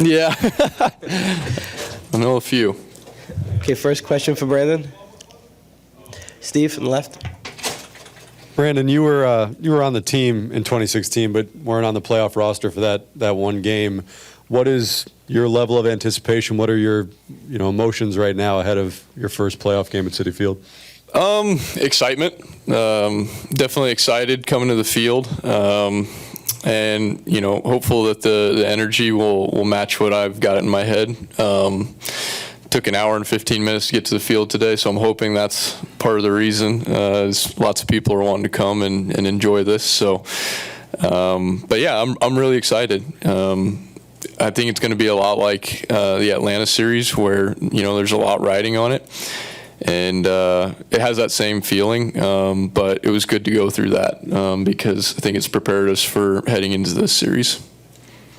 Yeah. I know a few. Okay, first question for Brandon. Steve, on the left. Brandon, you were on the team in 2016, but weren't on the playoff roster for that one game. What is your level of anticipation? What are your emotions right now ahead of your first playoff game at Citi Field? Excitement. Definitely excited coming to the field. And hopeful that the energy will match what I've got in my head. Took an hour and 15 minutes to get to the field today, so I'm hoping that's part of the reason. Lots of people are wanting to come and enjoy this. So, but yeah, I'm really excited. I think it's going to be a lot like the Atlanta series, where there's a lot riding on it, and it has that same feeling. But it was good to go through that because I think it's prepared us for heading into this series.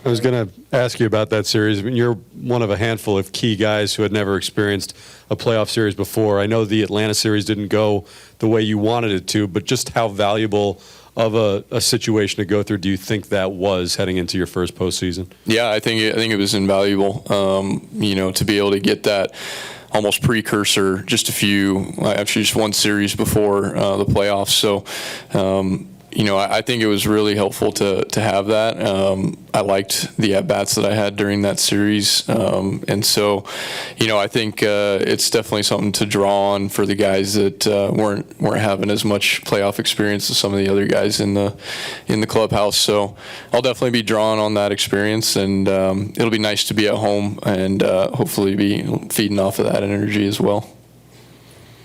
I was going to ask you about that series. I mean, you're one of a handful of key guys who had never experienced a playoff series before. I know the Atlanta series didn't go the way you wanted it to, but just how valuable of a situation to go through do you think that was heading into your first postseason? Yeah, I think it was invaluable. To be able to get that almost precursor, just one series before the playoffs. So. I think it was really helpful to have that. I liked the at-bats that I had during that series. And so, I think it's definitely something to draw on for the guys that weren't having as much playoff experience as some of the other guys in the clubhouse. So I'll definitely be drawing on that experience, and it'll be nice to be at home and hopefully be feeding off of that energy as well.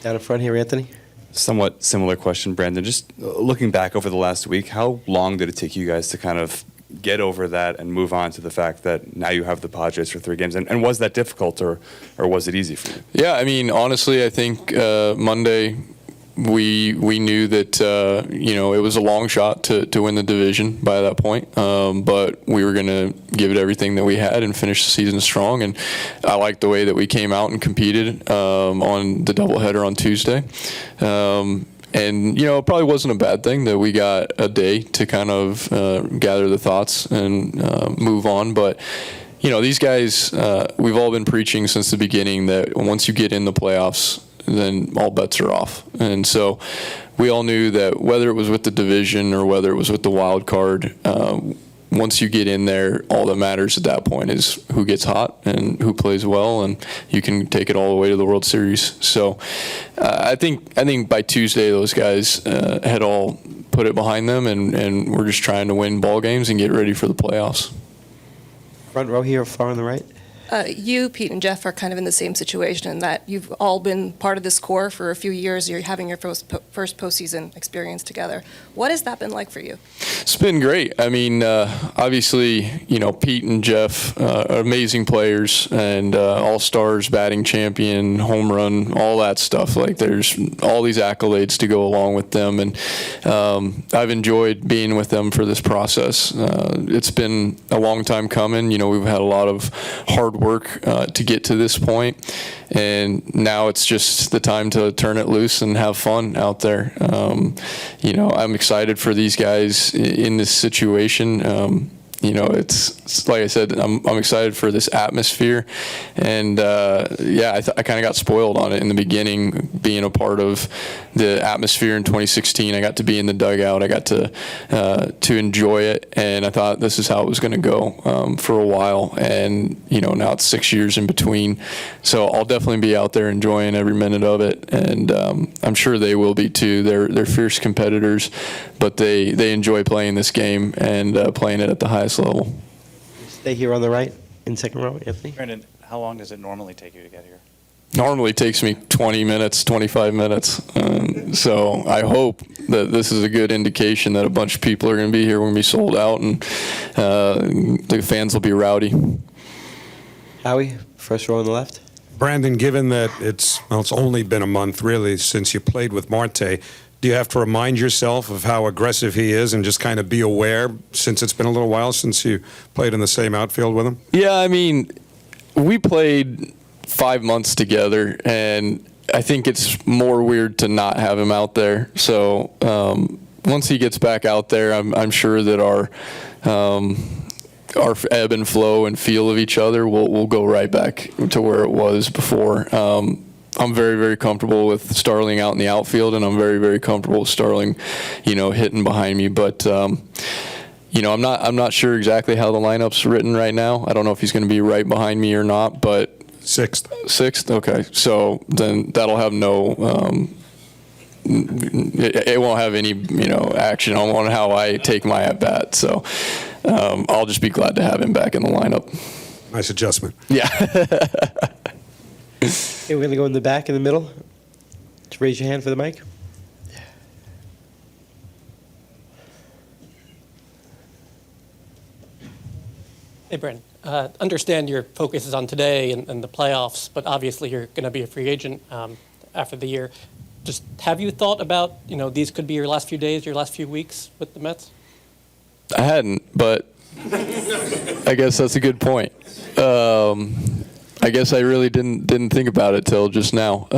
Down in front here, Anthony. Somewhat similar question, Brandon. Just looking back over the last week, how long did it take you guys to kind of get over that and move on to the fact that now you have the Padres for 3 games? And was that difficult or was it easy for you? Yeah, I mean, honestly, I think Monday we knew that it was a long shot to win the division by that point, but we were going to give it everything that we had and finish the season strong. And I liked the way that we came out and competed on the doubleheader on Tuesday. And it probably wasn't a bad thing that we got a day to kind of gather the thoughts and move on. But these guys, we've all been preaching since the beginning that once you get in the playoffs, then all bets are off. And so we all knew that whether it was with the division or whether it was with the wild card, once you get in there, all that matters at that point is who gets hot and who plays well, and you can take it all the way to the World Series. So I think by Tuesday those guys had all put it behind them, and we're just trying to win ball games and get ready for the playoffs. Front row here, far on the right. You, Pete, and Jeff are kind of in the same situation in that you've all been part of this core for a few years. You're having your first postseason experience together. What has that been like for you? It's been great. I mean, obviously, Pete and Jeff are amazing players and all-stars, batting champion, home run, all that stuff. Like, there's all these accolades to go along with them, and I've enjoyed being with them for this process. It's been a long time coming. We've had a lot of hard work to get to this point, and now it's just the time to turn it loose and have fun out there. I'm excited for these guys in this situation. It's like I said, I'm excited for this atmosphere, and I kind of got spoiled on it in the beginning, being a part of the atmosphere in 2016. I got to be in the dugout. I got to enjoy it, and I thought this is how it was going to go for a while. And now it's 6 years in between, so I'll definitely be out there enjoying every minute of it, and I'm sure they will be too. They're fierce competitors, but they enjoy playing this game and playing it at the highest level. Stay here on the right in second row, Anthony. Brandon, how long does it normally take you to get here? Normally takes me 20 minutes, 25 minutes. So I hope that this is a good indication that a bunch of people are going to be here. We're going to be sold out, and the fans will be rowdy. Howie, first row on the left. Brandon, given that it's only been a month really since you played with Marte, do you have to remind yourself of how aggressive he is and just kind of be aware, since it's been a little while since you played in the same outfield with him? Yeah, I mean, we played 5 months together, and I think it's more weird to not have him out there. So once he gets back out there, I'm sure that our ebb and flow and feel of each other, we'll go right back to where it was before. I'm very, very comfortable with Starling out in the outfield, and I'm very, very comfortable with Starling, hitting behind me. But I'm not sure exactly how the lineup's written right now. I don't know if he's going to be right behind me or not, but Sixth. Okay, so then that'll have no. It won't have any, action on how I take my at bat. So I'll just be glad to have him back in the lineup. Nice adjustment. Yeah. Okay, we're going to go in the back, in the middle. Just raise your hand for the mic. Hey, Brandon. Understand your focus is on today and the playoffs, but obviously you're going to be a free agent after the year. Just have you thought about, these could be your last few days, your last few weeks with the Mets? I hadn't, but I guess that's a good point. I guess I really didn't think about it till just now,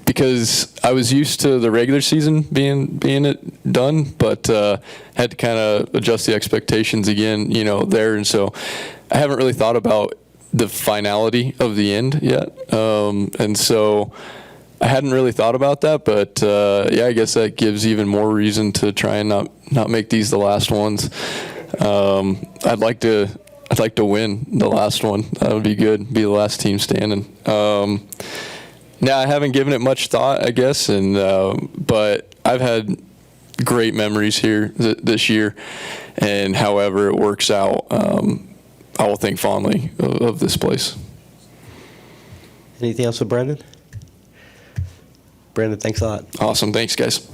because I was used to the regular season being it done, but had to kind of adjust the expectations again, there, and so I haven't really thought about the finality of the end yet, and so I hadn't really thought about that, but I guess that gives even more reason to try and not make these the last ones. I'd like to win the last one. That would be good. Be the last team standing. I haven't given it much thought, I guess, but I've had great memories here this year, and however it works out, I will think fondly of this place. Anything else for Brandon? Brandon, thanks a lot. Awesome. Thanks, guys.